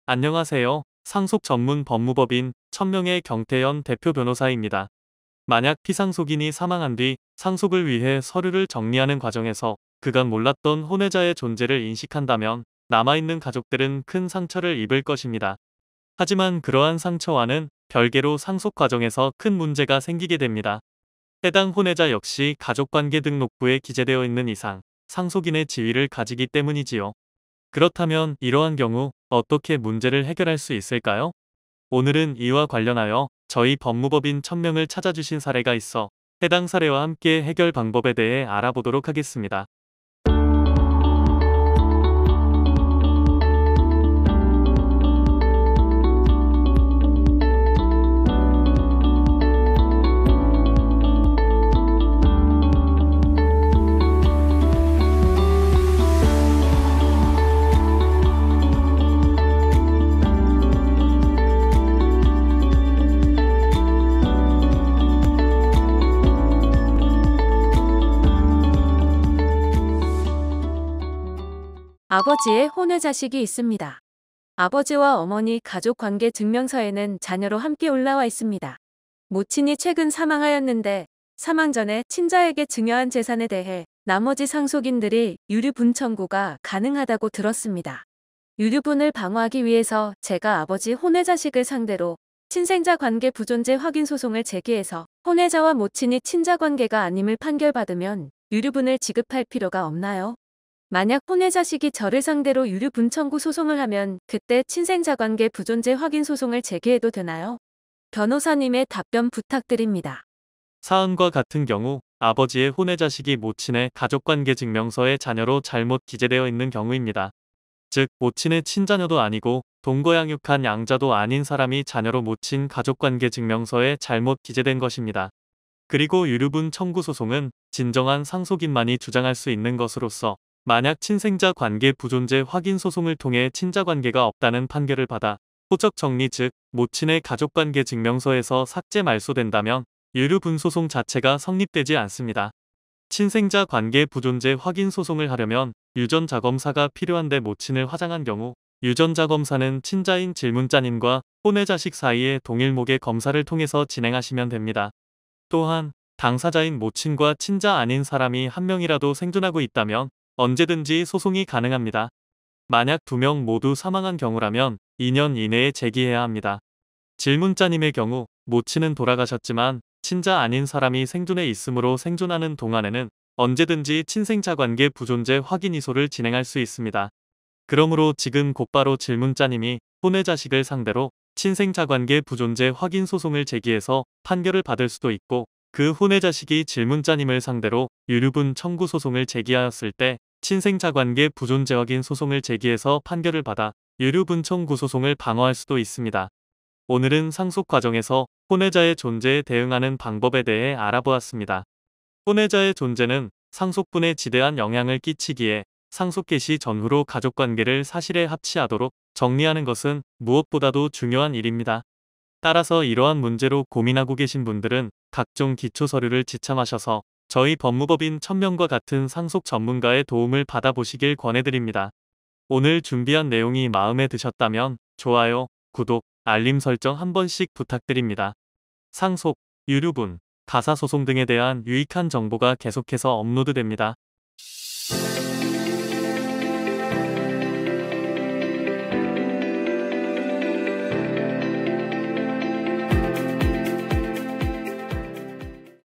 안녕하세요. 상속 전문 법무법인 천명의 경태현 대표 변호사입니다. 만약 피상속인이 사망한 뒤 상속을 위해 서류를 정리하는 과정에서 그간 몰랐던 혼외자의 존재를 인식한다면 남아있는 가족들은 큰 상처를 입을 것입니다. 하지만 그러한 상처와는 별개로 상속 과정에서 큰 문제가 생기게 됩니다. 해당 혼외자 역시 가족관계 등록부에 기재되어 있는 이상 상속인의 지위를 가지기 때문이지요. 그렇다면 이러한 경우 어떻게 문제를 해결할 수 있을까요? 오늘은 이와 관련하여 저희 법무법인 천명을 찾아주신 사례가 있어 해당 사례와 함께 해결 방법에 대해 알아보도록 하겠습니다. 아버지의 혼외 자식이 있습니다. 아버지와 어머니 가족관계 증명서에는 자녀로 함께 올라와 있습니다. 모친이 최근 사망하였는데 사망 전에 친자에게 증여한 재산에 대해 나머지 상속인들이 유류분 청구가 가능하다고 들었습니다. 유류분을 방어하기 위해서 제가 아버지 혼외 자식을 상대로 친생자 관계 부존재 확인 소송을 제기해서 혼외자와 모친이 친자 관계가 아님을 판결받으면 유류분을 지급할 필요가 없나요? 만약 혼외 자식이 저를 상대로 유류분 청구 소송을 하면 그때 친생자 관계 부존재 확인 소송을 제기해도 되나요? 변호사님의 답변 부탁드립니다. 사안과 같은 경우 아버지의 혼외 자식이 모친의 가족관계 증명서에 자녀로 잘못 기재되어 있는 경우입니다. 즉 모친의 친자녀도 아니고 동거양육한 양자도 아닌 사람이 자녀로 모친 가족관계 증명서에 잘못 기재된 것입니다. 그리고 유류분 청구 소송은 진정한 상속인만이 주장할 수 있는 것으로서 만약 친생자 관계 부존재 확인 소송을 통해 친자 관계가 없다는 판결을 받아 호적 정리 즉 모친의 가족관계 증명서에서 삭제 말소된다면 유류분 소송 자체가 성립되지 않습니다. 친생자 관계 부존재 확인 소송을 하려면 유전자검사가 필요한데 모친을 화장한 경우 유전자검사는 친자인 질문자님과 혼외 자식 사이의 동일목의 검사를 통해서 진행하시면 됩니다. 또한 당사자인 모친과 친자 아닌 사람이 한 명이라도 생존하고 있다면 언제든지 소송이 가능합니다. 만약 2명 모두 사망한 경우라면 2년 이내에 제기해야 합니다. 질문자님의 경우 모친은 돌아가셨지만 친자 아닌 사람이 생존해 있으므로 생존하는 동안에는 언제든지 친생자 관계 부존재 확인 이소를 진행할 수 있습니다. 그러므로 지금 곧바로 질문자님이 혼외 자식을 상대로 친생자 관계 부존재 확인 소송을 제기해서 판결을 받을 수도 있고 그 혼외 자식이 질문자님을 상대로 유류분 청구 소송을 제기하였을 때 친생자 관계 부존재 확인 소송을 제기해서 판결을 받아 유류분 청구 소송을 방어할 수도 있습니다. 오늘은 상속 과정에서 혼외자의 존재에 대응하는 방법에 대해 알아보았습니다. 혼외자의 존재는 상속분에 지대한 영향을 끼치기에 상속 개시 전후로 가족관계를 사실에 합치하도록 정리하는 것은 무엇보다도 중요한 일입니다. 따라서 이러한 문제로 고민하고 계신 분들은 각종 기초 서류를 지참하셔서 저희 법무법인 천명과 같은 상속 전문가의 도움을 받아보시길 권해드립니다. 오늘 준비한 내용이 마음에 드셨다면 좋아요, 구독, 알림 설정 한 번씩 부탁드립니다. 상속, 유류분, 가사소송 등에 대한 유익한 정보가 계속해서 업로드됩니다.